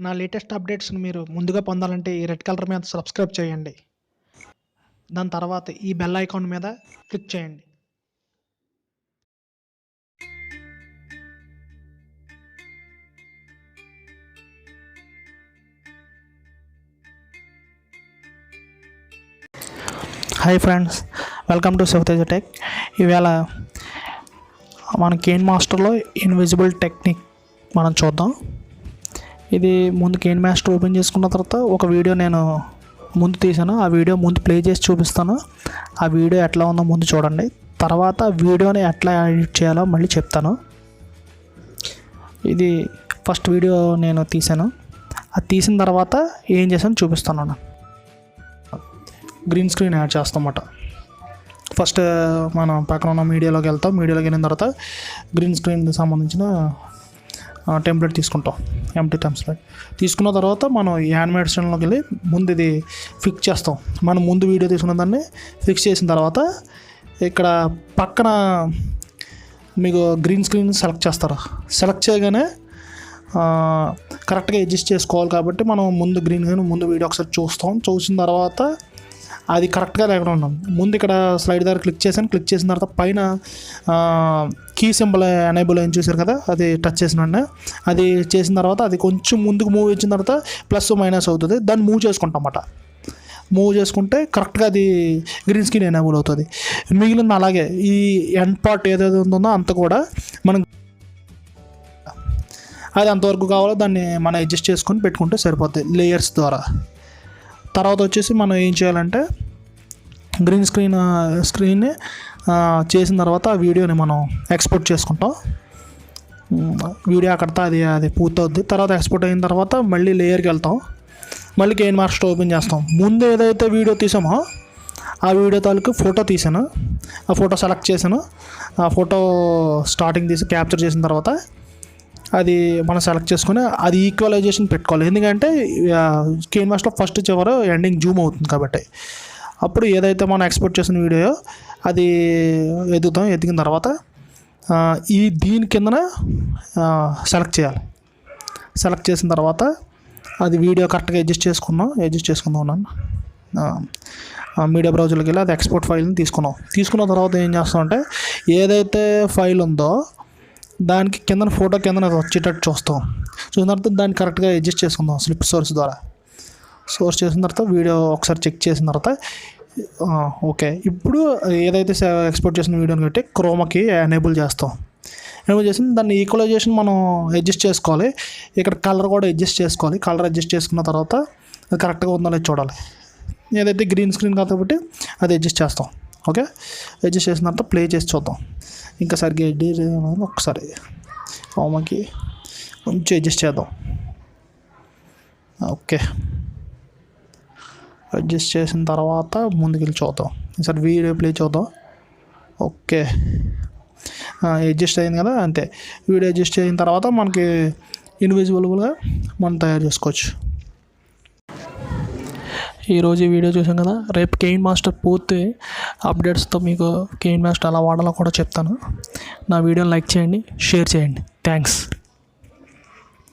నా లేటెస్ట్ అప్డేట్స్ని మీరు ముందుగా పొందాలంటే ఈ రెడ్ కలర్ మీద సబ్స్క్రైబ్ చేయండి. దాని తర్వాత ఈ బెల్ ఐకాన్ మీద క్లిక్ చేయండి. Hi friends, welcome to Shiva Teja tech. ఈవేళ మన కైన్మాస్టర్లో ఇన్విజిబుల్ టెక్నిక్ మనం చూద్దాం. ఇది ముందు కైన్మాస్టర్ ఓపెన్ చేసుకున్న తర్వాత ఒక వీడియో నేను ముందు తీసాను. ఆ వీడియో ముందు ప్లే చేసి చూపిస్తాను. ఆ వీడియో ఎట్లా ఉందో ముందు చూడండి. తర్వాత వీడియోని ఎట్లా ఎడిట్ చేయాలో మళ్ళీ చెప్తాను. ఇది ఫస్ట్ వీడియో నేను తీసాను. అది తీసిన తర్వాత ఏం చేశాను చూపిస్తాను. గ్రీన్ స్క్రీన్ యాడ్ చేస్తామన్నమాట. ఫస్ట్ మనం పక్కన ఉన్న మీడియాలోకి వెళ్తాం. మీడియాలోకి వెళ్ళిన తర్వాత గ్రీన్ స్క్రీన్కి సంబంధించిన టెంప్లెట్ తీసుకుంటాం. ఎంటీ టెంప్లెట్ తీసుకున్న తర్వాత మనం యానిమేషన్లోకి వెళ్ళి ముందు ఇది ఫిక్స్ చేస్తాం. మనం ముందు వీడియో తీసుకున్న దాన్ని ఫిక్స్ చేసిన తర్వాత ఇక్కడ పక్కన మీకు గ్రీన్ స్క్రీన్ సెలెక్ట్ చేస్తారు. సెలెక్ట్ చేయగానే కరెక్ట్గా అడ్జస్ట్ చేసుకోవాలి. కాబట్టి మనం ముందు గ్రీన్ కానీ ముందు వీడియో ఒకసారి చూసిన తర్వాత అది కరెక్ట్గా లేకుండా ఉన్నాం. ముందు ఇక్కడ స్లైడ్ దగ్గర క్లిక్ చేసిన తర్వాత పైన కీ సింబల్ ఎనేబుల్ అని చూసారు కదా, అది టచ్ చేసిన అది చేసిన తర్వాత అది కొంచెం ముందుకు మూవ్ ఇచ్చిన తర్వాత ప్లస్ మైనస్ అవుతుంది. దాన్ని మూవ్ చేసుకుంటాం అన్నమాట. మూవ్ చేసుకుంటే కరెక్ట్గా అది గ్రీన్ స్క్రీన్ ఎనేబుల్ అవుతుంది. మిగిలిన అలాగే ఈ ఎండ్ పార్ట్ ఏదైతే ఉంటుందో అంత కూడా మనం అది అంతవరకు కావాలో దాన్ని మనం అడ్జస్ట్ చేసుకొని పెట్టుకుంటే సరిపోతుంది లేయర్స్ ద్వారా. తర్వాత వచ్చేసి మనం ఏం చేయాలంటే గ్రీన్ స్క్రీన్ని చేసిన తర్వాత ఆ వీడియోని మనం ఎక్స్పోర్ట్ చేసుకుంటాం. వీడియో అక్కడితో అది పూర్తవుద్ది. తర్వాత ఎక్స్పోర్ట్ అయిన తర్వాత మళ్ళీ లేయర్కి వెళ్తాం. మళ్ళీ కైన్మాస్టర్ ఓపెన్ చేస్తాం. ముందు ఏదైతే వీడియో తీసామో ఆ వీడియో తాలూకు ఫోటో తీసాను. ఆ ఫోటో సెలెక్ట్ చేశాను. ఆ ఫోటో స్టార్టింగ్ తీసి క్యాప్చర్ చేసిన తర్వాత అది మనం సెలెక్ట్ చేసుకుని అది ఈక్వలైజేషన్ పెట్టుకోవాలి. ఎందుకంటే కైన్మాస్టర్లో ఫస్ట్ చివరి ఎండింగ్ జూమ్ అవుతుంది కాబట్టి అప్పుడు ఏదైతే మనం ఎక్స్పోర్ట్ చేసిన వీడియో అది ఎదిగిన తర్వాత దీని కిందన సెలెక్ట్ చేయాలి. సెలెక్ట్ చేసిన తర్వాత అది వీడియో కరెక్ట్గా అడ్జస్ట్ చేసుకుందాం ఉన్నాను. మీడియా బ్రౌజర్కి వెళ్ళి అది ఎక్స్పోర్ట్ ఫైల్ని తీసుకున్న తర్వాత ఏం చేస్తామంటే ఏదైతే ఫైల్ ఉందో దానికి కింద ఫోటో కింద వచ్చేటట్టు చూసిన తర్వాత దాన్ని కరెక్ట్గా అడ్జస్ట్ చేసుకుందాం స్లిప్ సోర్స్ ద్వారా. సోర్స్ చేసిన తర్వాత వీడియో ఒకసారి చెక్ చేసిన తర్వాత ఓకే. ఇప్పుడు ఏదైతే ఎక్స్పోర్ట్ చేసిన వీడియోని బట్టి క్రోమాకి ఎనేబుల్ చేసి దాన్ని ఈక్వలైజేషన్ మనం అడ్జస్ట్ చేసుకోవాలి. ఇక్కడ కలర్ కూడా అడ్జస్ట్ చేసుకోవాలి. కలర్ అడ్జస్ట్ చేసుకున్న తర్వాత అది కరెక్ట్గా ఉందో లేదో చూడాలి. ఏదైతే గ్రీన్ స్క్రీన్ కాబట్టి అది అడ్జస్ట్ చేస్తాం. ఓకే, అడ్జస్ట్ చేసిన తర్వాత ప్లే చేసి చూద్దాం. ఇంకా సరిగ్గా ఎడిట్ ఒకసారి క్రోమాకి కొంచెం అడ్జస్ట్ చేద్దాం. ఓకే, అడ్జస్ట్ చేసిన తర్వాత ముందుకెళ్ళి చూద్దాం. ఈసారి వీడియో ప్లే చూద్దాం. ఓకే, అడ్జస్ట్ అయింది కదా, అంతే. వీడియో అడ్జస్ట్ అయిన తర్వాత మనకి ఇన్విజిబుల్గా మనం తయారు చేసుకోవచ్చు. ఈరోజు ఈ వీడియో చూసాం కదా. రేపు కైన్మాస్టర్ పూర్తి అప్డేట్స్తో మీకు కైన్మాస్టర్ ఎలా వాడాలో కూడా చెప్తాను. నా వీడియోని లైక్ చేయండి, షేర్ చేయండి. థ్యాంక్స్.